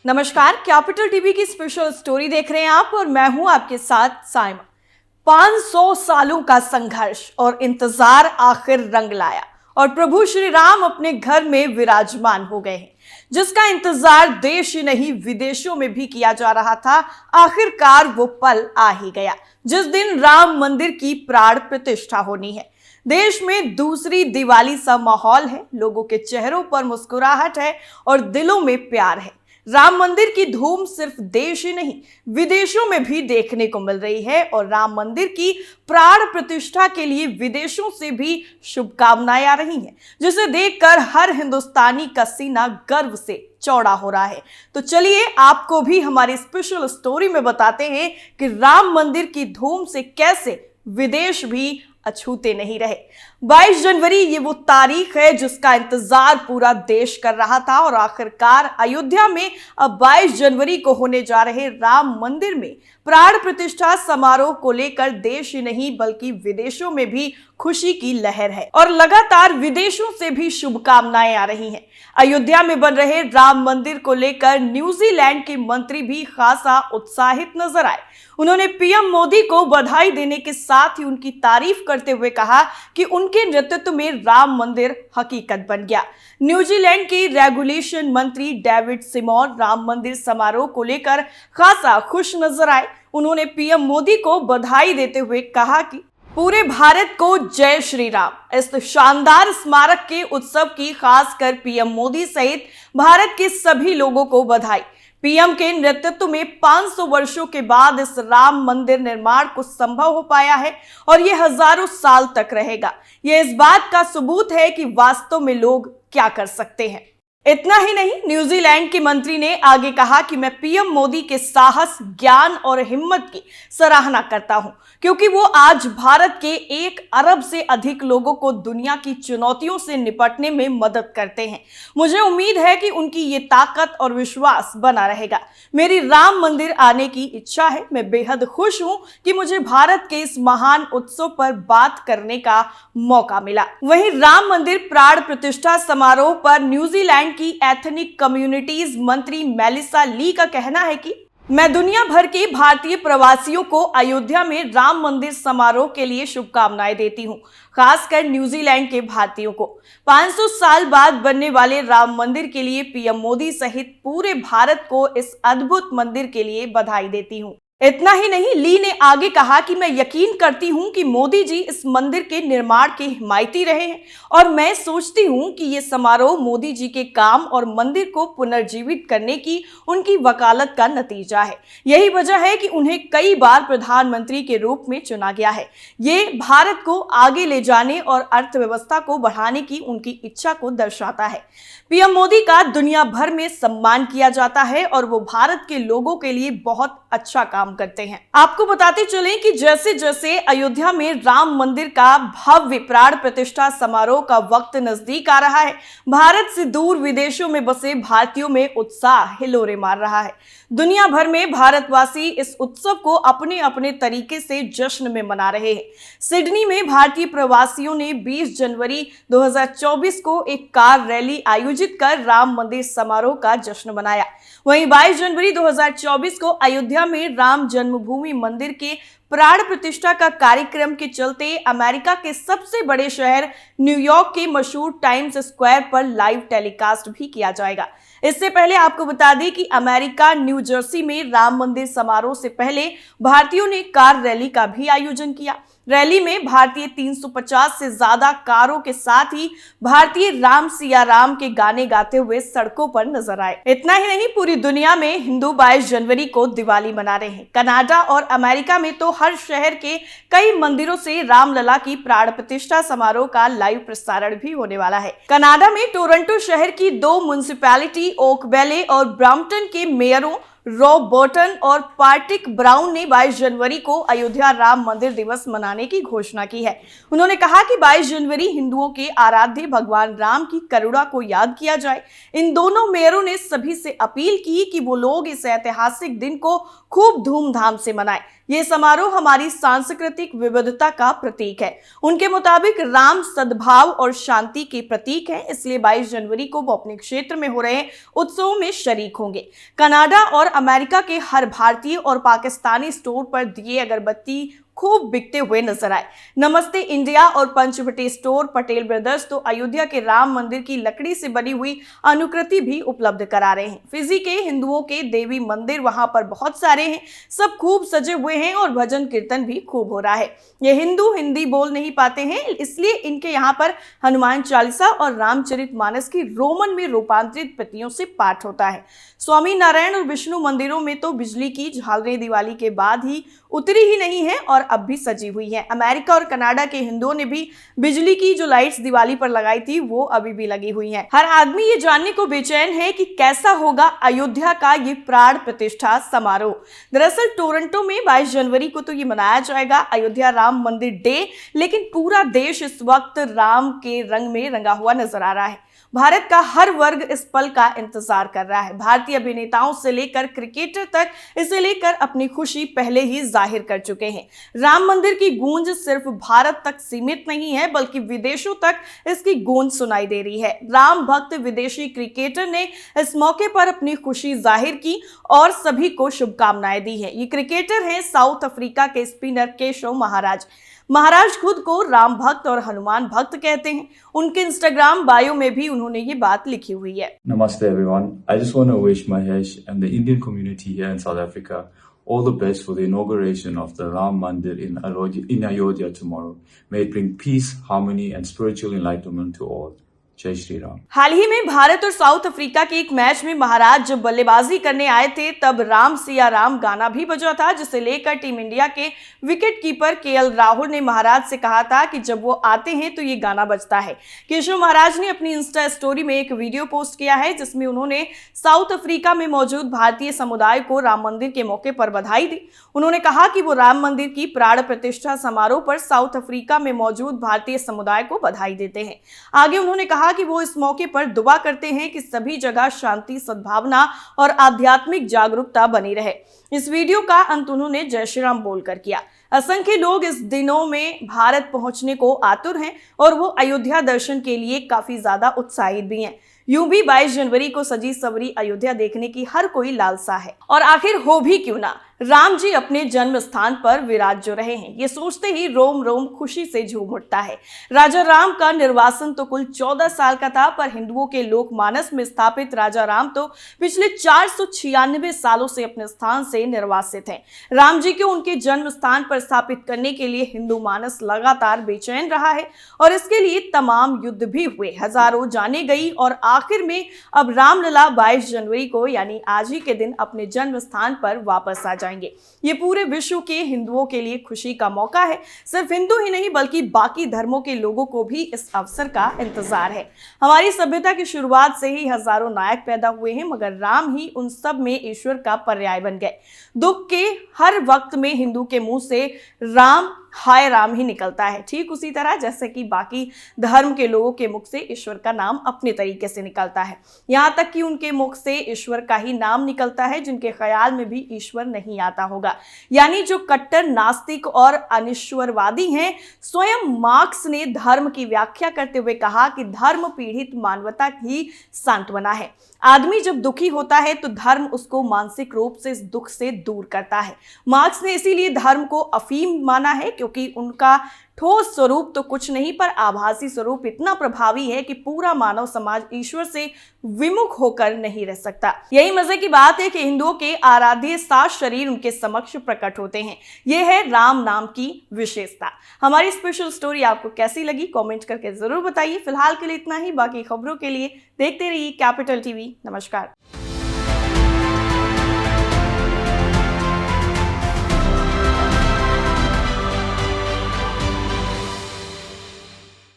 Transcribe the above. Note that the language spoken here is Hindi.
नमस्कार, कैपिटल टीवी की स्पेशल स्टोरी देख रहे हैं आप और मैं हूं आपके साथ साइमा। 500 सालों का संघर्ष और इंतजार आखिर रंग लाया और प्रभु श्री राम अपने घर में विराजमान हो गए हैं, जिसका इंतजार देश ही नहीं विदेशों में भी किया जा रहा था। आखिरकार वो पल आ ही गया जिस दिन राम मंदिर की प्राण प्रतिष्ठा होनी है। देश में दूसरी दिवाली सा माहौल है, लोगों के चेहरों पर मुस्कुराहट है और दिलों में प्यार है। राम मंदिर की धूम सिर्फ देश ही नहीं विदेशों में भी देखने को मिल रही है और राम मंदिर की प्राण प्रतिष्ठा के लिए विदेशों से भी शुभकामनाएं आ रही हैं, जिसे देखकर हर हिंदुस्तानी का सीना गर्व से चौड़ा हो रहा है। तो चलिए आपको भी हमारी स्पेशल स्टोरी में बताते हैं कि राम मंदिर की धूम से कैसे विदेश भी अछूते नहीं रहे। 22 जनवरी ये वो तारीख है जिसका इंतजार पूरा देश कर रहा था और आखिरकार अयोध्या में अब 22 जनवरी को होने जा रहे राम मंदिर में प्राण प्रतिष्ठा समारोह को लेकर देश ही नहीं बल्कि विदेशों में भी खुशी की लहर है और लगातार विदेशों से भी शुभकामनाएं आ रही हैं। अयोध्या में बन रहे राम मंदिर को लेकर न्यूजीलैंड के मंत्री भी खासा उत्साहित नजर आए। उन्होंने पीएम मोदी को बधाई देने के साथ ही उनकी तारीफ करते हुए कहा कि उनके नेतृत्व में राम मंदिर हकीकत बन गया। न्यूजीलैंड के रेगुलेशन मंत्री डेविड सिमोर राम मंदिर समारोह को लेकर खासा खुश नजर आए। उन्होंने पीएम मोदी को बधाई देते हुए कहा कि पूरे भारत को जय श्री राम। इस शानदार स्मारक के उत्सव की खासकर पीएम मोदी सहित भारत के सभी लोगों को बधाई। पीएम के नेतृत्व में 500 वर्षों के बाद इस राम मंदिर निर्माण को संभव हो पाया है और ये हजारों साल तक रहेगा। ये इस बात का सबूत है कि वास्तव में लोग क्या कर सकते हैं। इतना ही नहीं, न्यूजीलैंड के मंत्री ने आगे कहा कि मैं पीएम मोदी के साहस, ज्ञान और हिम्मत की सराहना करता हूं, क्योंकि वो आज भारत के 1 अरब से अधिक लोगों को दुनिया की चुनौतियों से निपटने में मदद करते हैं। मुझे उम्मीद है कि उनकी ये ताकत और विश्वास बना रहेगा। मेरी राम मंदिर आने की इच्छा है। मैं बेहद खुश हूं कि मुझे भारत के इस महान उत्सव पर बात करने का मौका मिला। वहीं राम मंदिर प्राण प्रतिष्ठा समारोह पर न्यूजीलैंड की एथनिक कम्युनिटीज मंत्री मेलिसा ली का कहना है कि मैं दुनिया भर के भारतीय प्रवासियों को अयोध्या में राम मंदिर समारोह के लिए शुभकामनाएं देती हूं, खासकर न्यूजीलैंड के भारतीयों को। 500 साल बाद बनने वाले राम मंदिर के लिए पीएम मोदी सहित पूरे भारत को इस अद्भुत मंदिर के लिए बधाई देती हूं। इतना ही नहीं, ली ने आगे कहा कि मैं यकीन करती हूं कि मोदी जी इस मंदिर के निर्माण के हिमायती रहे हैं और मैं सोचती हूं कि ये समारोह मोदी जी के काम और मंदिर को पुनर्जीवित करने की उनकी वकालत का नतीजा है। यही वजह है कि उन्हें कई बार प्रधानमंत्री के रूप में चुना गया है। ये भारत को आगे ले जाने और अर्थव्यवस्था को बढ़ाने की उनकी इच्छा को दर्शाता है। पीएम मोदी का दुनिया भर में सम्मान किया जाता है और वो भारत के लोगों के लिए बहुत अच्छा काम करते हैं। आपको बताते चलें कि जैसे जैसे अयोध्या में राम मंदिर का भव्य प्राण प्रतिष्ठा समारोह का वक्त नजदीक आ रहा है, भारत से दूर विदेशों में बसे भारतीयों में उत्साह हिलोरे मार रहा है। दुनिया भर में भारतवासी इस उत्सव को अपने अपने तरीके से जश्न में मना रहे हैं। सिडनी में भारतीय प्रवासियों ने 20 जनवरी 2024 को एक कार रैली आयोजित कर राम मंदिर समारोह का जश्न मनाया। वहीं 22 जनवरी 2024 को अयोध्या में राम जन्मभूमि मंदिर के प्राण प्रतिष्ठा का कार्यक्रम के चलते अमेरिका के सबसे बड़े शहर न्यूयॉर्क के मशहूर टाइम्स स्क्वायर पर लाइव टेलीकास्ट भी किया जाएगा। इससे पहले आपको बता दें कि अमेरिका न्यू जर्सी में राम मंदिर समारोह से पहले भारतीयों ने कार रैली का भी आयोजन किया। रैली में भारतीय 350 से ज्यादा कारों के साथ ही भारतीय राम सिया राम के गाने गाते हुए सड़कों पर नजर आए। इतना ही नहीं, पूरी दुनिया में हिंदू 22 जनवरी को दिवाली मना रहे हैं। कनाडा और अमेरिका में तो हर शहर के कई मंदिरों से रामलला की प्राण प्रतिष्ठा समारोह का लाइव प्रसारण भी होने वाला है। कनाडा में टोरंटो शहर की 2 म्युनिसिपैलिटी ओक वैले और ब्रैम्पटन के मेयरों रॉब बर्टन और पार्टिक ब्राउन ने 22 जनवरी को अयोध्या राम मंदिर दिवस मनाने की घोषणा की है। उन्होंने कहा कि 22 जनवरी हिंदुओं के आराध्य भगवान राम की करुणा को याद किया जाए। इन दोनों मेयरों ने सभी से अपील की कि वो लोग इस ऐतिहासिक दिन को खूब धूमधाम से मनाएं, ये समारोह हमारी सांस्कृतिक विविधता का प्रतीक है। उनके मुताबिक राम सद्भाव और शांति के प्रतीक है, इसलिए 22 जनवरी को वो अपने क्षेत्र में हो रहे उत्सवों में शरीक होंगे। कनाडा और अमेरिका के हर भारतीय और पाकिस्तानी स्टोर पर दिए अगरबत्ती खूब बिकते हुए नजर आए। नमस्ते इंडिया और पंचवटी स्टोर, पटेल ब्रदर्स तो अयोध्या के राम मंदिर की लकड़ी से बनी हुई अनुकृति भी उपलब्ध करा रहे हैं। फिजी के हिंदुओं के देवी मंदिर वहां पर बहुत सारे हैं, सब खूब सजे हुए हैं और भजन कीर्तन भी खूब हो रहा है। ये हिंदू हिंदी बोल नहीं पाते हैं, इसलिए इनके यहाँ पर हनुमान चालीसा और रामचरितमानस की रोमन में रूपांतरित प्रतियों से पाठ होता है। स्वामी नारायण और विष्णु मंदिरों में तो बिजली की झालरें दिवाली के बाद ही उतरी ही नहीं है और अब भी सजी हुई है। अमेरिका और कनाडा के हिंदुओं ने भी बिजली की जो लाइट्स दिवाली पर लगाई थी वो अभी भी लगी हुई हैं। हर आदमी ये जानने को बेचैन है कि कैसा होगा अयोध्या का ये प्राण प्रतिष्ठा समारोह। दरअसल टोरंटो में 22 जनवरी को तो ये मनाया जाएगा अयोध्या राम मंदिर डे, लेकिन पूरा देश इस वक्त राम के रंग में रंगा हुआ नजर आ रहा है। भारत का हर वर्ग इस पल का इंतजार कर रहा है। भारतीय अभिनेताओं से लेकर क्रिकेटर तक इसे लेकर अपनी खुशी पहले ही जाहिर कर चुके हैं। राम मंदिर की गूंज सिर्फ भारत तक सीमित नहीं है, बल्कि विदेशों तक इसकी गूंज सुनाई दे रही है। राम भक्त विदेशी क्रिकेटर ने इस मौके पर अपनी खुशी जाहिर की और सभी को शुभकामनाएं दी है। ये क्रिकेटर हैं साउथ अफ्रीका के स्पिनर केशव महाराज। महाराज खुद को राम भक्त और हनुमान भक्त कहते हैं। उनके इंस्टाग्राम बायो में भी उन्होंने ये बात लिखी हुई है। Namaste everyone. I just want to wish Mahesh and the Indian community here in South Africa all the best for the inauguration of the Ram Mandir in Ayodhya tomorrow. May it bring peace, harmony and spiritual enlightenment to all. जय श्री राम। हाल ही में भारत और साउथ अफ्रीका के एक मैच में महाराज जब बल्लेबाजी करने आए थे तब राम सिया राम गाना भी बजा था, जिसे लेकर टीम इंडिया के विकेट कीपर केएल राहुल ने महाराज से कहा था कि जब वो आते हैं तो ये गाना बजता है। केशव महाराज ने अपनी इंस्टा स्टोरी में एक वीडियो पोस्ट किया है जिसमें उन्होंने साउथ अफ्रीका में मौजूद भारतीय समुदाय को राम मंदिर के मौके पर बधाई दी। उन्होंने कहा कि वो राम मंदिर की प्राण प्रतिष्ठा समारोह पर साउथ अफ्रीका में मौजूद भारतीय समुदाय को बधाई देते हैं। आगे उन्होंने कहा कि वो इस मौके पर दुआ करते हैं कि सभी जगह शांति, सद्भावना और आध्यात्मिक जागरूकता बनी रहे। इस वीडियो का अंत उन्होंने जय श्री राम बोलकर किया। असंख्य लोग इस दिनों में भारत पहुंचने को आतुर हैं और वो अयोध्या दर्शन के लिए काफी ज्यादा उत्साहित भी हैं। यूं भी 22 जनवरी को सजी सवरी अयोध्या देखने की हर कोई लालसा है। और आखिर हो भी क्यों ना, राम जी अपने जन्म स्थान पर विराज जो रहे हैं, ये सोचते ही रोम रोम खुशी से झूम उठता है। राजा राम का निर्वासन तो कुल 14 साल का था, पर हिंदुओं के लोकमानस में स्थापित राजा राम तो पिछले 496 सालों से अपने स्थान से निर्वासित हैं। राम जी को उनके जन्म स्थान पर स्थापित करने के लिए हिंदू मानस लगातार बेचैन रहा है और इसके लिए तमाम युद्ध भी हुए, हजारों जाने गई और आखिर में अब रामलला 22 जनवरी को यानी आज ही के दिन अपने जन्म स्थान पर वापस आ जाएंगे। ये पूरे विश्व के हिंदुओं के लिए खुशी का मौका है। सिर्फ हिंदू ही नहीं बल्कि बाकी धर्मों के लोगों को भी इस अवसर का इंतजार है। हमारी सभ्यता की शुरुआत से ही हजारों नायक पैदा हुए हैं, मगर राम ही उन सब में ईश्वर का पर्याय बन गए। दुख के हर वक्त में हिंदू के मुंह से राम हाय राम ही निकलता है, ठीक उसी तरह जैसे कि बाकी धर्म के लोगों के मुख से ईश्वर का नाम अपने तरीके से निकलता है। यहाँ तक कि उनके मुख से ईश्वर का ही नाम निकलता है जिनके ख्याल में भी ईश्वर नहीं आता होगा, यानी जो कट्टर नास्तिक और अनिश्वरवादी हैं। स्वयं मार्क्स ने धर्म की व्याख्या करते हुए कहा कि धर्म पीड़ित मानवता की सांत्वना है। आदमी जब दुखी होता है तो धर्म उसको मानसिक रूप से इस दुख से दूर करता है। मार्क्स ने इसीलिए धर्म को अफीम माना है, क्योंकि उनका ठोस स्वरूप तो कुछ नहीं पर आभासी स्वरूप इतना प्रभावी है कि पूरा मानव समाज ईश्वर से विमुख होकर नहीं रह सकता। यही मजे की बात है कि हिंदुओं के आराध्य 7 शरीर उनके समक्ष प्रकट होते हैं। यह है राम नाम की विशेषता। हमारी स्पेशल स्टोरी आपको कैसी लगी कमेंट करके जरूर बताइए। फिलहाल के लिए इतना ही, बाकी खबरों के लिए देखते रहिए कैपिटल टीवी। नमस्कार।